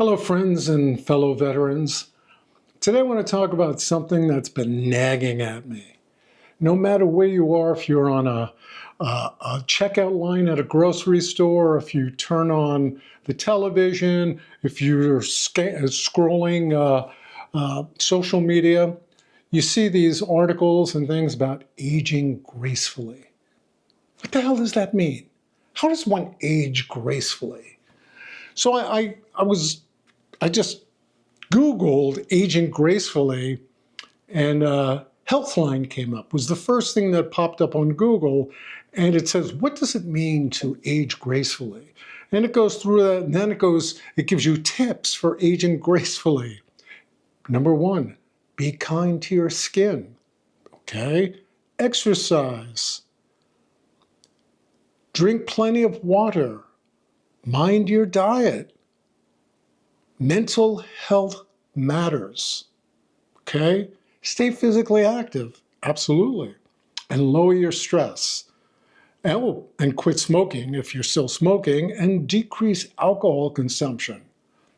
Hello, friends and fellow veterans. Today I want to talk about something that's been nagging at me. No matter where you are, if you're on a checkout line at a grocery store, if you turn on the television, if you're scrolling social media, you see these articles and things about aging gracefully. What the hell does that mean? How does one age gracefully? So I just Googled aging gracefully, and Healthline came up. Was the first thing that popped up on Google, and it says, what does it mean to age gracefully? And it goes through that, and then it gives you tips for aging gracefully. Number one, be kind to your skin. Okay? Exercise. Drink plenty of water. Mind your diet. Mental health matters, okay? Stay physically active, absolutely. And lower your stress. And quit smoking if you're still smoking, and decrease alcohol consumption.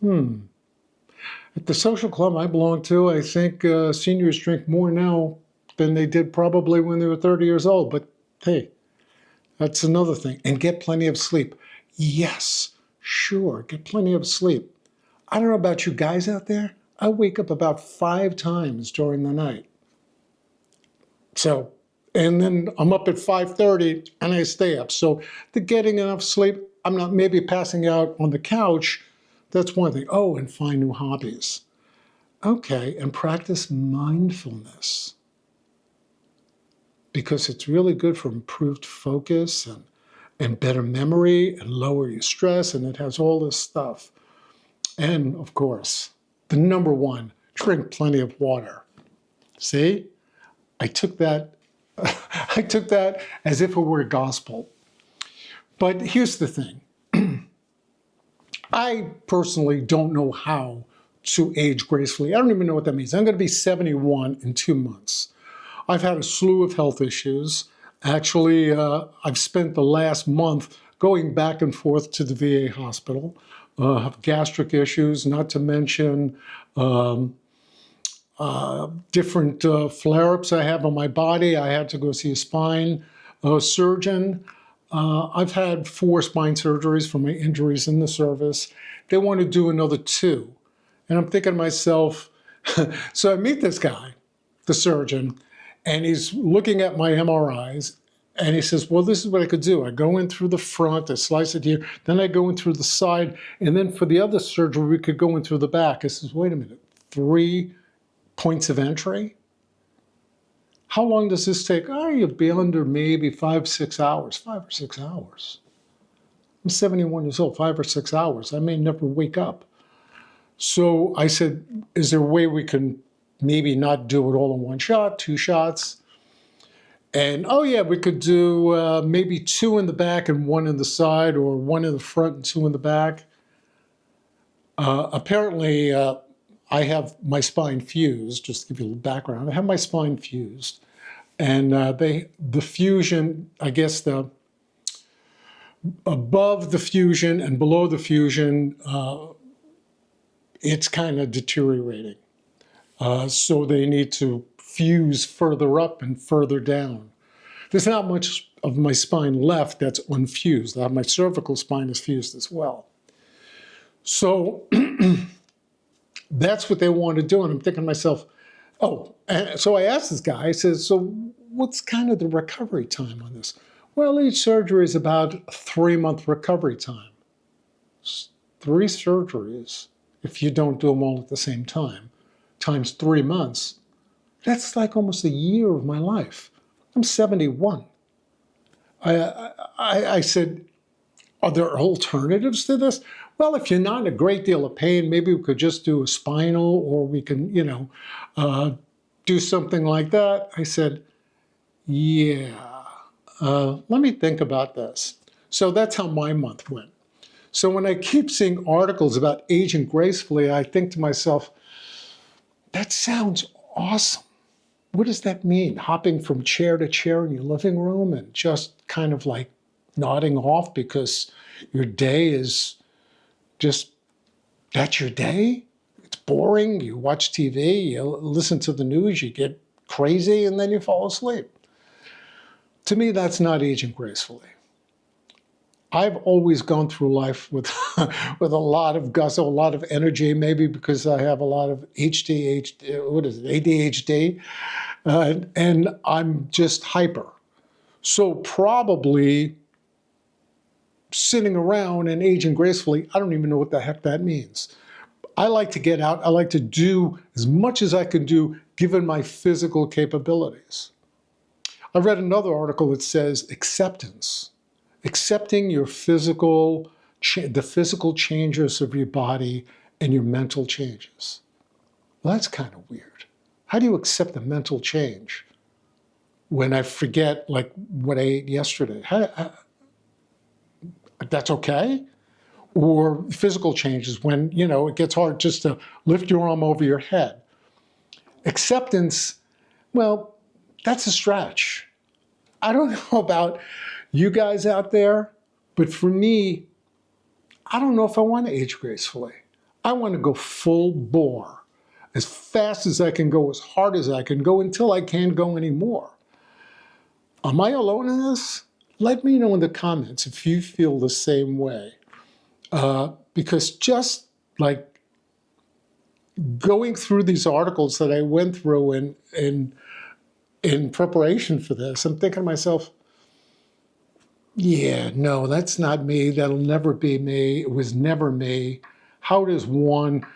At the social club I belong to, I think seniors drink more now than they did probably when they were 30 years old. But hey, that's another thing. And get plenty of sleep. Yes, sure, get plenty of sleep. I don't know about you guys out there. I wake up about 5 times during the night. So, and then I'm up at 5:30 and I stay up. So the getting enough sleep, I'm not maybe passing out on the couch. That's one thing. Oh, and find new hobbies. Okay, and practice mindfulness. Because it's really good for improved focus and better memory and lower your stress, and it has all this stuff. And of course, the number one, drink plenty of water. See, I took that as if it were gospel. But here's the thing. I personally don't know how to age gracefully. I don't even know what that means. I'm going to be 71 in 2 months. I've had a slew of health issues. Actually, I've spent the last month going back and forth to the VA hospital. Have gastric issues, not to mention different flare-ups I have on my body. I had to go see a spine surgeon. I've had 4 spine surgeries for my injuries in the service. They want to do another 2. And I'm thinking to myself, so I meet this guy, the surgeon, and he's looking at my MRIs. And he says, well, this is what I could do. I go in through the front, I slice it here, then I go in through the side, and then for the other surgery, we could go in through the back. I says, wait a minute, 3 points of entry? How long does this take? Oh, you'll be under maybe 5 or 6 hours. 5 or 6 hours. I'm 71 years old, 5 or 6 hours. I may never wake up. So I said, is there a way we can maybe not do it all in one shot, 2 shots? And, oh yeah, we could do maybe 2 in the back and 1 in the side, or 1 in the front and 2 in the back. Apparently, I have my spine fused, just to give you a little background. I have my spine fused. And the fusion, I guess above the fusion and below the fusion, it's kind of deteriorating. So they need to fuse further up and further down. There's not much of my spine left that's unfused. My cervical spine is fused as well. So that's what they want to do. And I'm thinking to myself, oh, and so I asked this guy, I said, so what's kind of the recovery time on this? Well, each surgery is about a 3-month recovery time. 3 surgeries, if you don't do them all at the same time, times 3 months. That's like almost a year of my life. I'm 71. I said, are there alternatives to this? Well, if you're not in a great deal of pain, maybe we could just do a spinal, or we can, do something like that. I said, yeah, let me think about this. So that's how my month went. So when I keep seeing articles about aging gracefully, I think to myself, that sounds awesome. What does that mean? Hopping from chair to chair in your living room and just kind of like nodding off because your day is just That's your day? It's boring. You watch TV, you listen to the news, you get crazy, and then you fall asleep. To me, that's not aging gracefully. I've always gone through life with with a lot of gusto, a lot of energy, maybe because I have a lot of ADHD, and I'm just hyper. So probably sitting around and aging gracefully, I don't even know what the heck that means. I like to get out. I like to do as much as I can do given my physical capabilities. I read another article that says acceptance. Accepting your the physical changes of your body and your mental changes. Well, that's kind of weird. How do you accept a mental change when I forget like what I ate yesterday? That's okay? Or physical changes when, it gets hard just to lift your arm over your head. Acceptance, well, that's a stretch. I don't know about you guys out there, but for me, I don't know if I want to age gracefully. I want to go full bore, as fast as I can go, as hard as I can go, until I can't go anymore. Am I alone in this? Let me know in the comments if you feel the same way. Because just like going through these articles that I went through in preparation for this, I'm thinking to myself, yeah, no, that's not me. That'll never be me. It was never me. How does one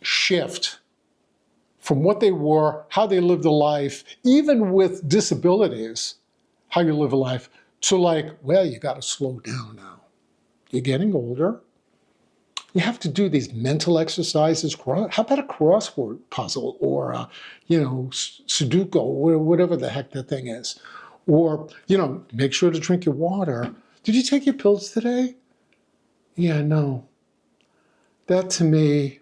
shift from what they were, how they lived a life, even with disabilities, how you live a life, to like, well, you got to slow down now. You're getting older. You have to do these mental exercises. How about a crossword puzzle or, Sudoku, or whatever the heck that thing is. Or, make sure to drink your water. Did you take your pills today? Yeah, no. That to me,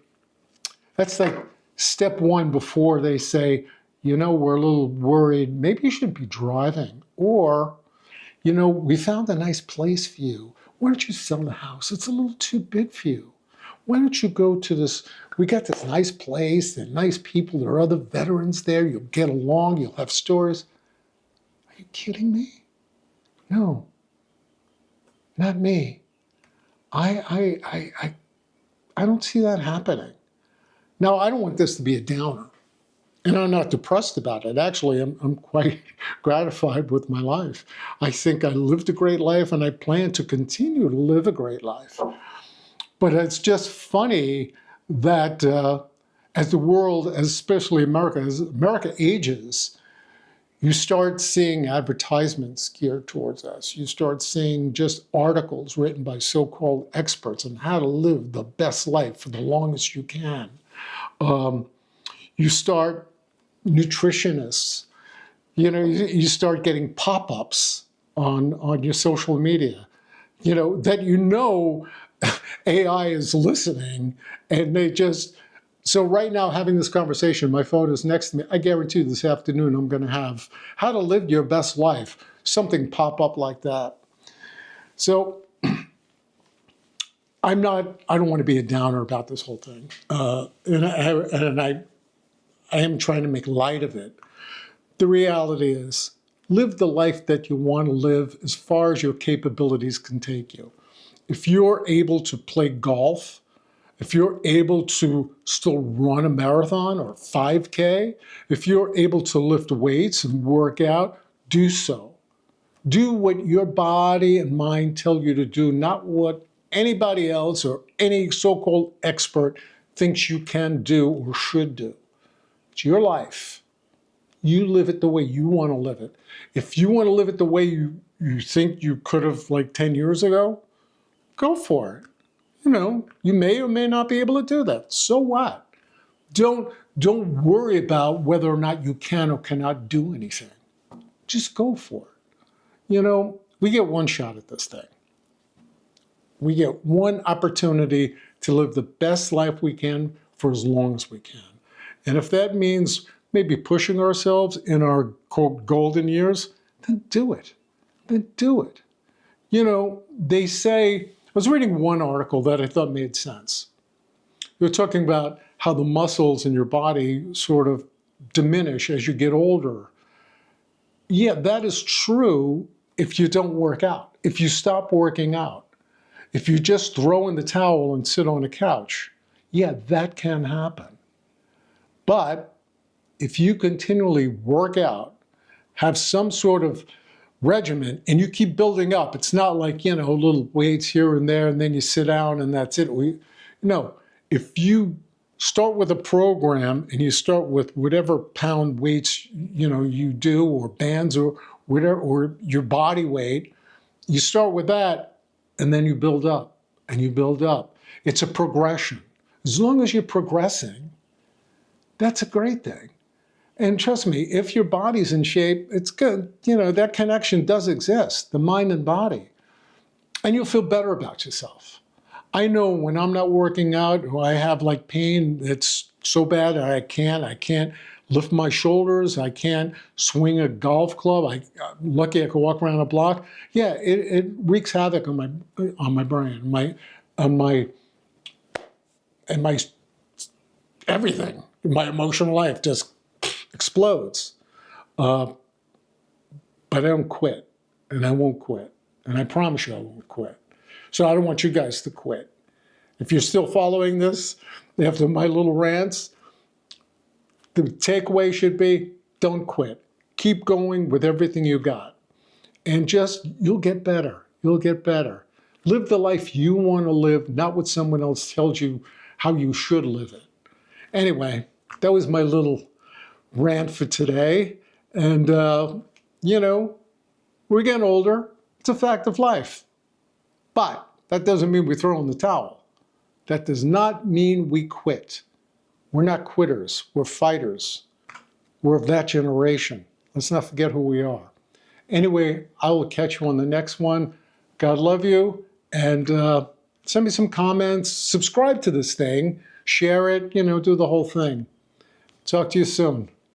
that's like step one before they say, we're a little worried. Maybe you shouldn't be driving. Or, we found a nice place for you. Why don't you sell the house? It's a little too big for you. Why don't you go to this? We got this nice place and nice people. There are other veterans there. You'll get along. You'll have stories. Are you kidding me? No, not me. I don't see that happening. Now, I don't want this to be a downer. And I'm not depressed about it. Actually, I'm quite gratified with my life. I think I lived a great life, and I plan to continue to live a great life. But it's just funny that as the world, especially America, as America ages, you start seeing advertisements geared towards us. You start seeing just articles written by so-called experts on how to live the best life for the longest you can. You start nutritionists. You start getting pop-ups on your social media, that AI is listening, and they just, so right now having this conversation, my phone is next to me. I guarantee you this afternoon I'm going to have how to live your best life, something pop up like that. So I don't want to be a downer about this whole thing. And I am trying to make light of it. The reality is, live the life that you want to live as far as your capabilities can take you. If you're able to play golf, if you're able to still run a marathon or 5K, if you're able to lift weights and work out, do so. Do what your body and mind tell you to do, not what anybody else or any so-called expert thinks you can do or should do. It's your life. You live it the way you want to live it. If you want to live it the way you think you could have like 10 years ago, go for it. You may or may not be able to do that. So what? Don't worry about whether or not you can or cannot do anything. Just go for it. We get one shot at this thing. We get one opportunity to live the best life we can for as long as we can. And if that means maybe pushing ourselves in our quote golden years, then do it. Then do it. They say was reading one article that I thought made sense. They're talking about how the muscles in your body sort of diminish as you get older. Yeah, that is true if you don't work out, if you stop working out, if you just throw in the towel and sit on a couch. Yeah, that can happen. But if you continually work out, have some sort of regimen, and you keep building up, it's not like, little weights here and there, and then you sit down and that's it. No, if you start with a program and you start with whatever pound weights, you do, or bands, or whatever, or your body weight, you start with that, and then you build up and you build up. It's a progression. As long as you're progressing, that's a great thing. And trust me, if your body's in shape, it's good. That connection does exist, the mind and body. And you'll feel better about yourself. I know when I'm not working out, or I have like pain that's so bad that I can't lift my shoulders, I can't swing a golf club. I'm lucky I can walk around a block. Yeah, it wreaks havoc on my brain, on my everything. My emotional life just explodes. But I don't quit, and I won't quit. And I promise you I won't quit. So I don't want you guys to quit. If you're still following this, after my little rants, the takeaway should be, don't quit. Keep going with everything you got. And you'll get better. You'll get better. Live the life you want to live, not what someone else tells you how you should live it. Anyway, that was my little rant for today. And, we're getting older. It's a fact of life. But that doesn't mean we throw in the towel. That does not mean we quit. We're not quitters. We're fighters. We're of that generation. Let's not forget who we are. Anyway, I will catch you on the next one. God love you. And send me some comments. Subscribe to this thing. Share it. Do the whole thing. Talk to you soon.